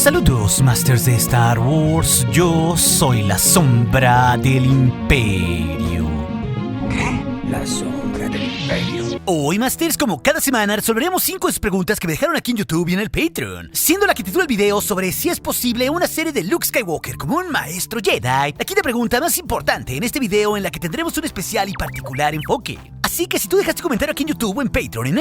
Saludos, Masters de Star Wars. Yo soy la sombra del Imperio. ¿Qué? La sombra del Imperio. Hoy, Masters, como cada semana, resolveremos 5 de sus preguntas que me dejaron aquí en YouTube y en el Patreon, siendo la que titula el video sobre si es posible una serie de Luke Skywalker como un maestro Jedi, la quinta pregunta más importante en este video, en la que tendremos un especial y particular enfoque. Así que si tú dejaste tu comentario aquí en YouTube o en Patreon en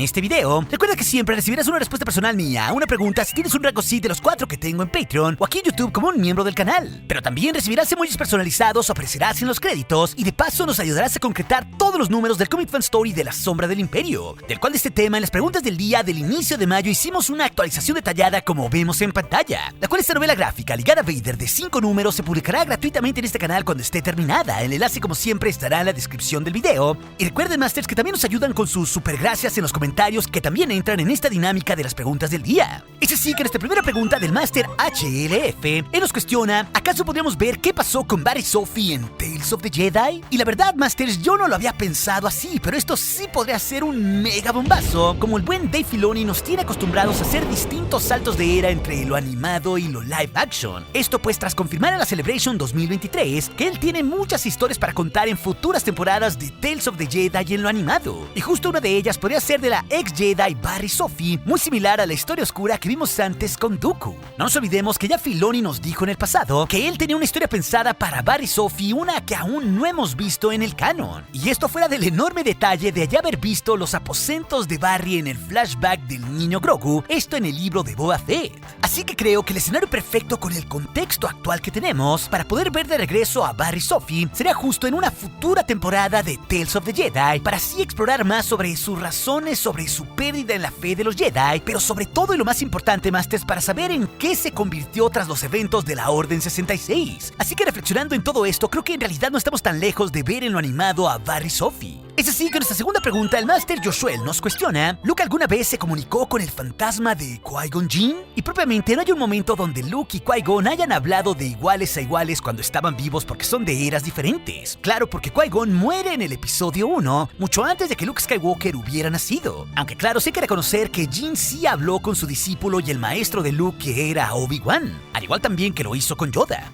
este video, recuerda que siempre recibirás una respuesta personal mía a una pregunta si tienes un rango sí de los 4 que tengo en Patreon o aquí en YouTube como un miembro del canal. Pero también recibirás emojis personalizados o aparecerás en los créditos y de paso nos ayudarás a concretar todos los números del Comic Fan Story de la Sombra del Imperio, del cual de este tema en las preguntas del día del inicio de mayo hicimos una actualización detallada como vemos en pantalla, la cual esta novela gráfica ligada a Vader de 5 números se publicará gratuitamente en este canal cuando esté terminada. El enlace como siempre estará en la descripción del video. Y recuerden, Masters, que también nos ayudan con sus super gracias en los comentarios que también entran en esta dinámica de las preguntas del día. Es así que en esta primera pregunta del Master HLF, él nos cuestiona: ¿acaso podríamos ver qué pasó con Barry Sophie en Tales of the Jedi? Y la verdad, Masters, yo no lo había pensado así, pero esto sí podría ser un mega bombazo, como el buen Dave Filoni nos tiene acostumbrados a hacer distintos saltos de era entre lo animado y lo live action. Esto pues tras confirmar en la Celebration 2023 que él tiene muchas historias para contar en futuras temporadas de Tales of the Jedi y en lo animado. Y justo una de ellas podría ser de la ex Jedi Barry Sophie, muy similar a la historia oscura que vimos antes con Dooku. No nos olvidemos que ya Filoni nos dijo en el pasado que él tenía una historia pensada para Barry Sophie, una que aún no hemos visto en el canon. Y esto fuera del enorme detalle de ya haber visto los aposentos de Barry en el flashback del niño Grogu, esto en el libro de Boba Fett. Así que creo que el escenario perfecto con el contexto actual que tenemos para poder ver de regreso a Barry Sophie sería justo en una futura temporada de Tales of the Jedi, para así explorar más sobre sus razones, sobre su pérdida en la fe de los Jedi, pero sobre todo y lo más importante, Masters, para saber en qué se convirtió tras los eventos de la Orden 66. Así que reflexionando en todo esto, creo que en realidad no estamos tan lejos de ver en lo animado a Barry Sophie. Es así que en nuestra segunda pregunta, el Master Joshua nos cuestiona: ¿Luke alguna vez se comunicó con el fantasma de Qui-Gon Jinn? Y propiamente no hay un momento donde Luke y Qui-Gon hayan hablado de iguales a iguales cuando estaban vivos, porque son de eras diferentes. Claro, porque Qui-Gon muere en el episodio 1, mucho antes de que Luke Skywalker hubiera nacido. Aunque claro, sí hay que reconocer que Jinn sí habló con su discípulo y el maestro de Luke, que era Obi-Wan, al igual también que lo hizo con Yoda.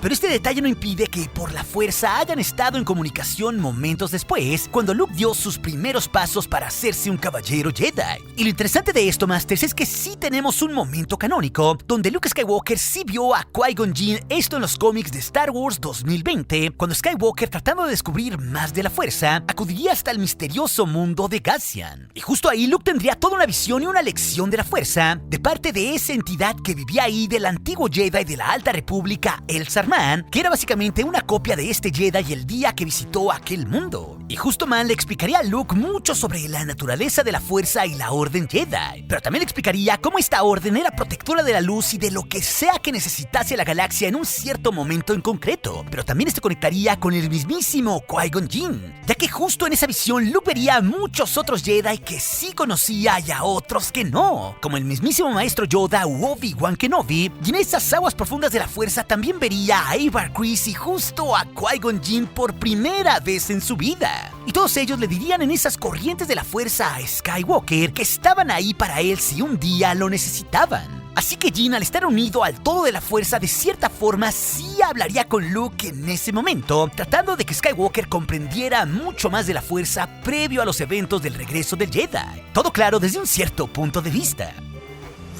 Pero este detalle no impide que por la fuerza hayan estado en comunicación momentos después, cuando Luke dio sus primeros pasos para hacerse un caballero Jedi. Y lo interesante de esto, Masters, es que sí tenemos un momento canónico donde Luke Skywalker sí vio a Qui-Gon Jinn, esto en los cómics de Star Wars 2020, cuando Skywalker, tratando de descubrir más de la fuerza, acudiría hasta el misterioso mundo de Cassian. Y justo ahí Luke tendría toda una visión y una lección de la fuerza de parte de esa entidad que vivía ahí, del antiguo Jedi de la Alta República, el Sarman, que era básicamente una copia de este Jedi el día que visitó aquel mundo. Y justo Man le explicaría a Luke mucho sobre la naturaleza de la fuerza y la Orden Jedi, pero también le explicaría cómo esta orden era protectora de la luz y de lo que sea que necesitase la galaxia en un cierto momento en concreto. Pero también esto conectaría con el mismísimo Qui-Gon Jinn, ya que justo en esa visión Luke vería a muchos otros Jedi que sí conocía y a otros que no, como el mismísimo maestro Yoda u Obi-Wan Kenobi. Y en esas aguas profundas de la fuerza también vería a Avar Kriss y justo a Qui-Gon Jinn por primera vez en su vida. Y todos ellos le dirían en esas corrientes de la fuerza a Skywalker que estaban ahí para él si un día lo necesitaban. Así que Jinn, al estar unido al todo de la fuerza, de cierta forma sí hablaría con Luke en ese momento, tratando de que Skywalker comprendiera mucho más de la fuerza previo a los eventos del regreso del Jedi. Todo claro desde un cierto punto de vista.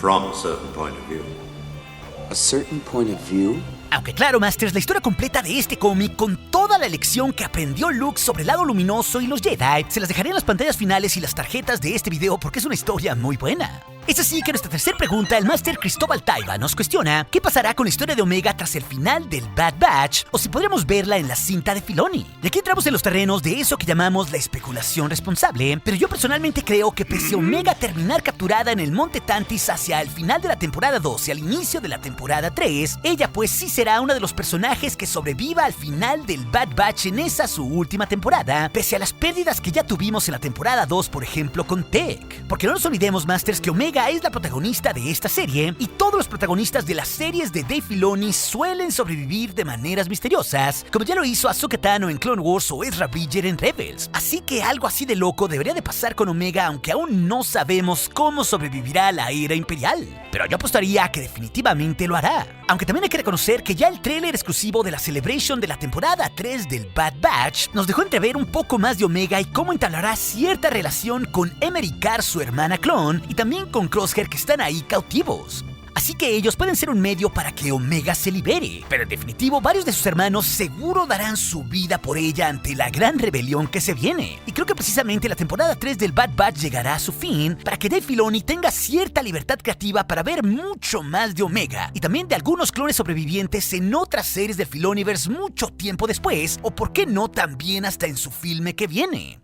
From a certain point of view. A certain point of view? Aunque claro, Masters, la historia completa de este cómic, con toda la lección que aprendió Luke sobre el lado luminoso y los Jedi, se las dejaré en las pantallas finales y las tarjetas de este video, porque es una historia muy buena. Es así que nuestra tercera pregunta, el Master Cristóbal Taiba nos cuestiona: ¿qué pasará con la historia de Omega tras el final del Bad Batch? O si podremos verla en la cinta de Filoni. Y aquí entramos en los terrenos de eso que llamamos la especulación responsable, pero yo personalmente creo que pese a Omega terminar capturada en el Monte Tantis hacia el final de la temporada 2 y al inicio de la temporada 3, ella pues sí será una de los personajes que sobreviva al final del Bad Batch en esa su última temporada, pese a las pérdidas que ya tuvimos en la temporada 2, por ejemplo, con Tech. Porque no nos olvidemos, Masters, que Omega es la protagonista de esta serie, y todos los protagonistas de las series de Dave Filoni suelen sobrevivir de maneras misteriosas, como ya lo hizo Ahsoka Tano en Clone Wars o Ezra Bridger en Rebels. Así que algo así de loco debería de pasar con Omega, aunque aún no sabemos cómo sobrevivirá a la era imperial. Pero yo apostaría que definitivamente lo hará. Aunque también hay que reconocer que ya el tráiler exclusivo de la Celebration de la temporada 3 del Bad Batch nos dejó entrever un poco más de Omega y cómo entablará cierta relación con Emery Carr, su hermana clon, y también con Crosshair, que están ahí cautivos. Así que ellos pueden ser un medio para que Omega se libere, pero en definitivo varios de sus hermanos seguro darán su vida por ella ante la gran rebelión que se viene. Y creo que precisamente la temporada 3 del Bad Batch llegará a su fin para que Dave Filoni tenga cierta libertad creativa para ver mucho más de Omega y también de algunos clones sobrevivientes en otras series del Filoniverse mucho tiempo después, o por qué no también hasta en su filme que viene.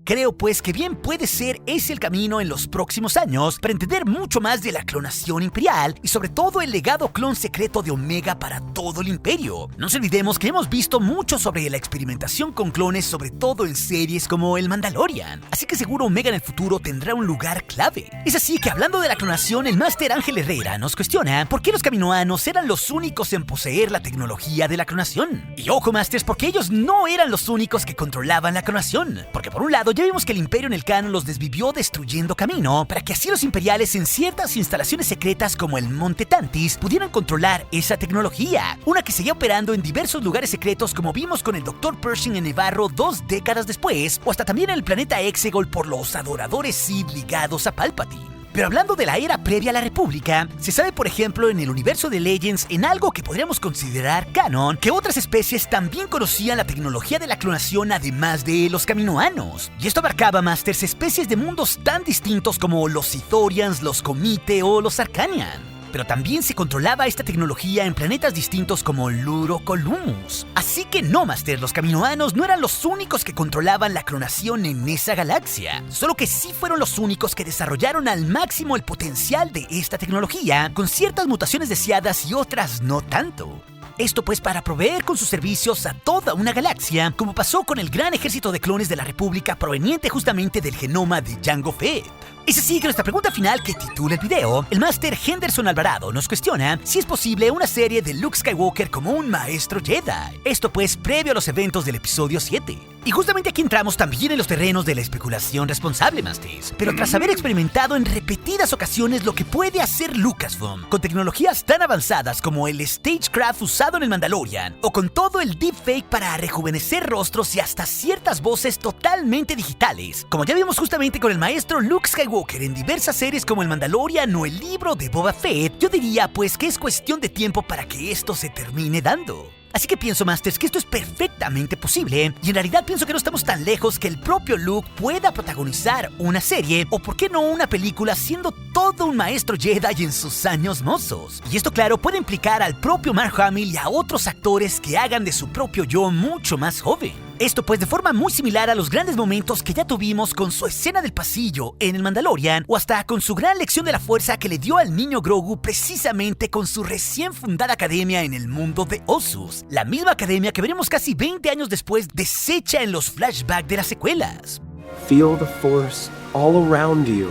Creo pues que bien puede ser ese el camino en los próximos años para entender mucho más de la clonación imperial y sobre todo el legado clon secreto de Omega para todo el imperio. No nos olvidemos que hemos visto mucho sobre la experimentación con clones, sobre todo en series como El Mandalorian, así que seguro Omega en el futuro tendrá un lugar clave. Es así que hablando de la clonación, el Máster Ángel Herrera nos cuestiona por qué los kaminoanos eran los únicos en poseer la tecnología de la clonación. Y ojo, Masters, porque ellos no eran los únicos que controlaban la clonación, porque por un lado ya vimos que el Imperio en el canon los desvivió destruyendo Kamino para que así los imperiales en ciertas instalaciones secretas como el Monte Tantis pudieran controlar esa tecnología, una que seguía operando en diversos lugares secretos como vimos con el Dr. Pershing en Nevarro 2 décadas después, o hasta también en el planeta Exegol por los adoradores Sith ligados a Palpatine. Pero hablando de la era previa a la República, se sabe por ejemplo en el universo de Legends, en algo que podríamos considerar canon, que otras especies también conocían la tecnología de la clonación además de los kaminoanos. Y esto abarcaba, Masters, especies de mundos tan distintos como los Ithorians, los Comite o los Arcanian. Pero también se controlaba esta tecnología en planetas distintos como Luro Columbus. Así que no, Master, los kaminoanos no eran los únicos que controlaban la clonación en esa galaxia, solo que sí fueron los únicos que desarrollaron al máximo el potencial de esta tecnología, con ciertas mutaciones deseadas y otras no tanto. Esto pues para proveer con sus servicios a toda una galaxia, como pasó con el gran ejército de clones de la República proveniente justamente del genoma de Jango Fett. Es así que nuestra pregunta final que titula el video, el Máster Henderson Alvarado nos cuestiona si es posible una serie de Luke Skywalker como un maestro Jedi. Esto pues previo a los eventos del episodio 7. Y justamente aquí entramos también en los terrenos de la especulación responsable, Masters. Pero tras haber experimentado en repetidas ocasiones lo que puede hacer Lucasfilm, con tecnologías tan avanzadas como el Stagecraft usado en el Mandalorian, o con todo el deepfake para rejuvenecer rostros y hasta ciertas voces totalmente digitales, como ya vimos justamente con el maestro Luke Skywalker en diversas series como el Mandalorian o el libro de Boba Fett, yo diría pues que es cuestión de tiempo para que esto se termine dando. Así que pienso, Masters, que esto es perfectamente posible, y en realidad pienso que no estamos tan lejos que el propio Luke pueda protagonizar una serie, o por qué no una película, siendo todo un maestro Jedi en sus años mozos. Y esto, claro, puede implicar al propio Mark Hamill y a otros actores que hagan de su propio yo mucho más joven. Esto pues de forma muy similar a los grandes momentos que ya tuvimos con su escena del pasillo en el Mandalorian, o hasta con su gran lección de la fuerza que le dio al niño Grogu precisamente con su recién fundada academia en el mundo de Ossus, la misma academia que veremos casi 20 años después deshecha en los flashbacks de las secuelas. Feel the Force all around you.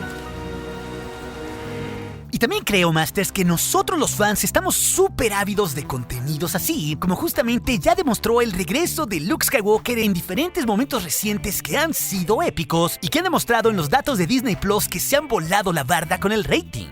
Y también creo, Masters, que nosotros los fans estamos súper ávidos de contenidos así, como justamente ya demostró el regreso de Luke Skywalker en diferentes momentos recientes que han sido épicos y que han demostrado en los datos de Disney Plus que se han volado la barda con el rating.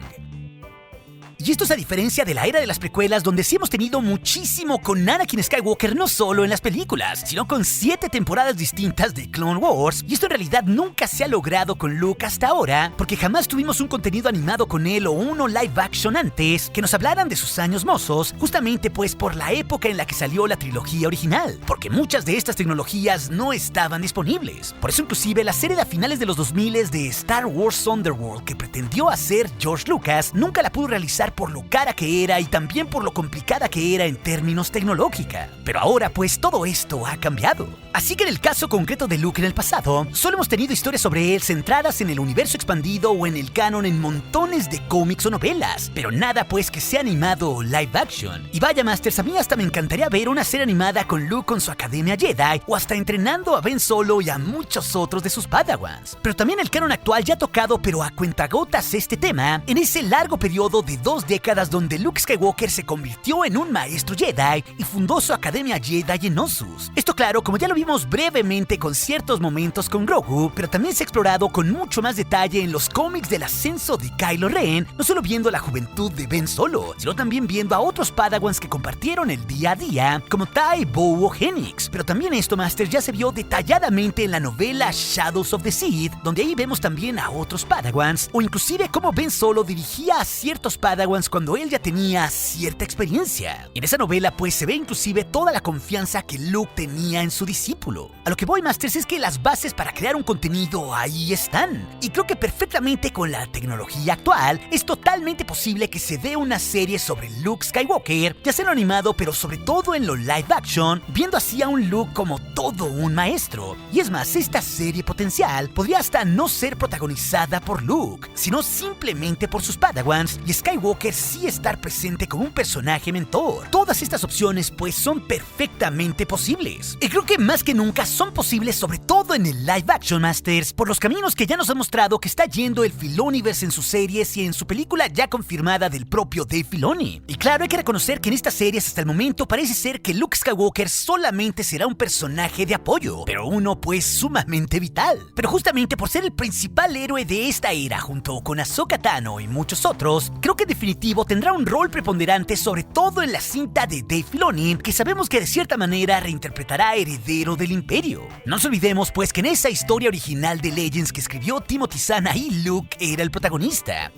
Y esto es a diferencia de la era de las precuelas, donde sí hemos tenido muchísimo con Anakin Skywalker, no solo en las películas, sino con 7 temporadas distintas de Clone Wars, y esto en realidad nunca se ha logrado con Luke hasta ahora, porque jamás tuvimos un contenido animado con él o uno live action antes que nos hablaran de sus años mozos, justamente pues por la época en la que salió la trilogía original, porque muchas de estas tecnologías no estaban disponibles. Por eso inclusive la serie de finales de los 2000 de Star Wars Underworld que pretendió hacer George Lucas nunca la pudo realizar por lo cara que era y también por lo complicada que era en términos tecnológica. Pero ahora pues todo esto ha cambiado. Así que en el caso concreto de Luke en el pasado, solo hemos tenido historias sobre él centradas en el universo expandido o en el canon en montones de cómics o novelas, pero nada pues que sea animado o live action. Y vaya Masters, a mí hasta me encantaría ver una serie animada con Luke con su Academia Jedi o hasta entrenando a Ben Solo y a muchos otros de sus Padawans. Pero también el canon actual ya ha tocado pero a cuentagotas este tema en ese largo periodo de 2 décadas donde Luke Skywalker se convirtió en un maestro Jedi y fundó su Academia Jedi en Ossus. Esto claro, como ya lo vimos brevemente con ciertos momentos con Grogu, pero también se ha explorado con mucho más detalle en los cómics del ascenso de Kylo Ren, no solo viendo la juventud de Ben Solo, sino también viendo a otros Padawans que compartieron el día a día, como Tai, Bow o Genix. Pero también esto, Master, ya se vio detalladamente en la novela Shadows of the Sith, donde ahí vemos también a otros Padawans, o inclusive cómo Ben Solo dirigía a ciertos Padawans cuando él ya tenía cierta experiencia. En esa novela pues se ve inclusive toda la confianza que Luke tenía en su discípulo. A lo que voy, Masters, es que las bases para crear un contenido ahí están. Y creo que perfectamente con la tecnología actual es totalmente posible que se dé una serie sobre Luke Skywalker, ya sea en lo animado pero sobre todo en lo live action, viendo así a un Luke como todo un maestro. Y es más, esta serie potencial podría hasta no ser protagonizada por Luke, sino simplemente por sus Padawans y Skywalker sí estar presente como un personaje mentor. Todas estas opciones pues son perfectamente posibles. Y creo que más que nunca son posibles, sobre todo en el live action, Masters, por los caminos que ya nos ha mostrado que está yendo el Filoniverse en sus series y en su película ya confirmada del propio Dave Filoni. Y claro, hay que reconocer que en estas series hasta el momento parece ser que Luke Skywalker solamente será un personaje de apoyo, pero uno pues sumamente vital. Pero justamente por ser el principal héroe de esta era, junto con Ahsoka Tano y muchos otros, creo que en definitivo tendrá un rol preponderante, sobre todo en la cinta de Dave Filoni, que sabemos que de cierta manera reinterpretará a Heredero del Imperio. No nos olvidemos pues que en esa historia original de Legends que escribió Timothy Zahn, ahí Luke era el protagonista.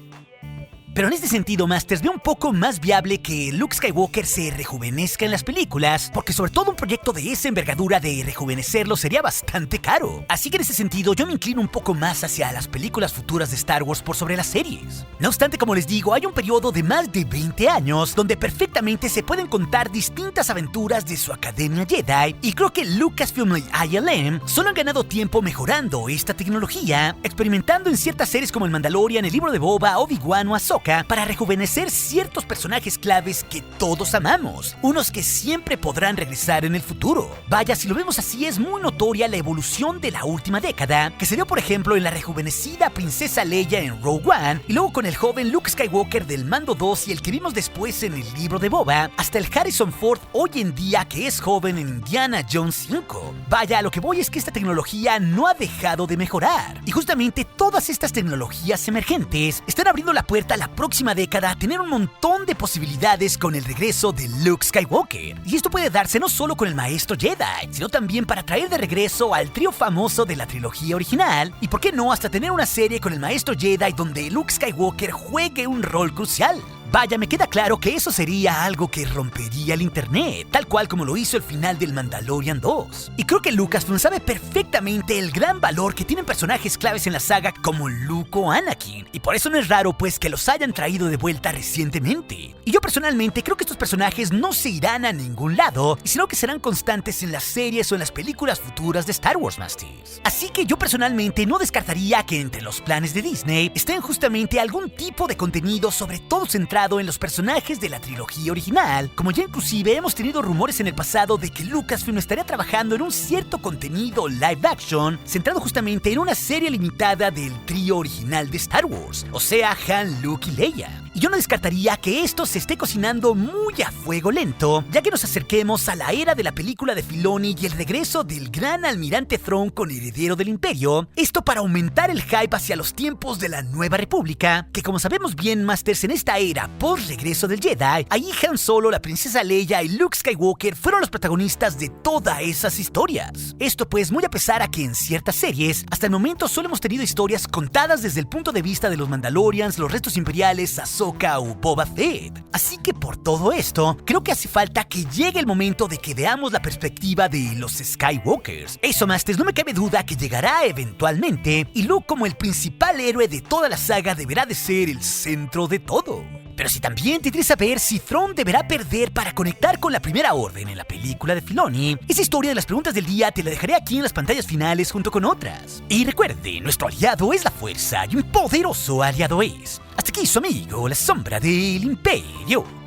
Pero en este sentido, Masters, veo un poco más viable que Luke Skywalker se rejuvenezca en las películas, porque sobre todo un proyecto de esa envergadura de rejuvenecerlo sería bastante caro. Así que en ese sentido yo me inclino un poco más hacia las películas futuras de Star Wars por sobre las series. No obstante, como les digo, hay un periodo de más de 20 años donde perfectamente se pueden contar distintas aventuras de su Academia Jedi, y creo que Lucasfilm y ILM solo han ganado tiempo mejorando esta tecnología, experimentando en ciertas series como El Mandalorian, El Libro de Boba, Obi-Wan o Ahsoka, para rejuvenecer ciertos personajes claves que todos amamos, unos que siempre podrán regresar en el futuro. Vaya, si lo vemos así, es muy notoria la evolución de la última década, que se dio por ejemplo en la rejuvenecida princesa Leia en Rogue One, y luego con el joven Luke Skywalker del Mando 2 y el que vimos después en El Libro de Boba, hasta el Harrison Ford hoy en día que es joven en Indiana Jones 5. Vaya, a lo que voy es que esta tecnología no ha dejado de mejorar, y justamente todas estas tecnologías emergentes están abriendo la puerta a la próxima década a tener un montón de posibilidades con el regreso de Luke Skywalker. Y esto puede darse no solo con el maestro Jedi, sino también para traer de regreso al trío famoso de la trilogía original, y por qué no hasta tener una serie con el maestro Jedi donde Luke Skywalker juegue un rol crucial. Vaya, me queda claro que eso sería algo que rompería el internet, tal cual como lo hizo el final del Mandalorian 2. Y creo que Lucasfilm sabe perfectamente el gran valor que tienen personajes claves en la saga como Luke o Anakin, y por eso no es raro pues que los hayan traído de vuelta recientemente. Y yo personalmente creo que estos personajes no se irán a ningún lado, sino que serán constantes en las series o en las películas futuras de Star Wars, Masters. Así que yo personalmente no descartaría que entre los planes de Disney estén justamente algún tipo de contenido sobre todo centrado en los personajes de la trilogía original, como ya inclusive hemos tenido rumores en el pasado de que Lucasfilm estaría trabajando en un cierto contenido live action centrado justamente en una serie limitada del trío original de Star Wars, o sea, Han, Luke y Leia. Y yo no descartaría que esto se esté cocinando muy a fuego lento, ya que nos acerquemos a la era de la película de Filoni y el regreso del gran almirante Thrawn con Heredero del Imperio, esto para aumentar el hype hacia los tiempos de la Nueva República, que como sabemos bien, Masters, en esta era post regreso del Jedi, ahí Han Solo, la princesa Leia y Luke Skywalker fueron los protagonistas de todas esas historias. Esto pues muy a pesar a que en ciertas series, hasta el momento solo hemos tenido historias contadas desde el punto de vista de los Mandalorians, los restos imperiales, Ahsoka o Boba Fett. Así que por todo esto, creo que hace falta que llegue el momento de que veamos la perspectiva de los Skywalkers. Eso, Masters, no me cabe duda que llegará eventualmente, y Luke como el principal héroe de toda la saga deberá de ser el centro de todo. Pero si también te interesa saber si Thrawn deberá perder para conectar con la Primera Orden en la película de Filoni, esa historia de las preguntas del día te la dejaré aquí en las pantallas finales junto con otras. Y recuerde, nuestro aliado es la fuerza y un poderoso aliado es. Hasta aquí su amigo, la sombra del Imperio.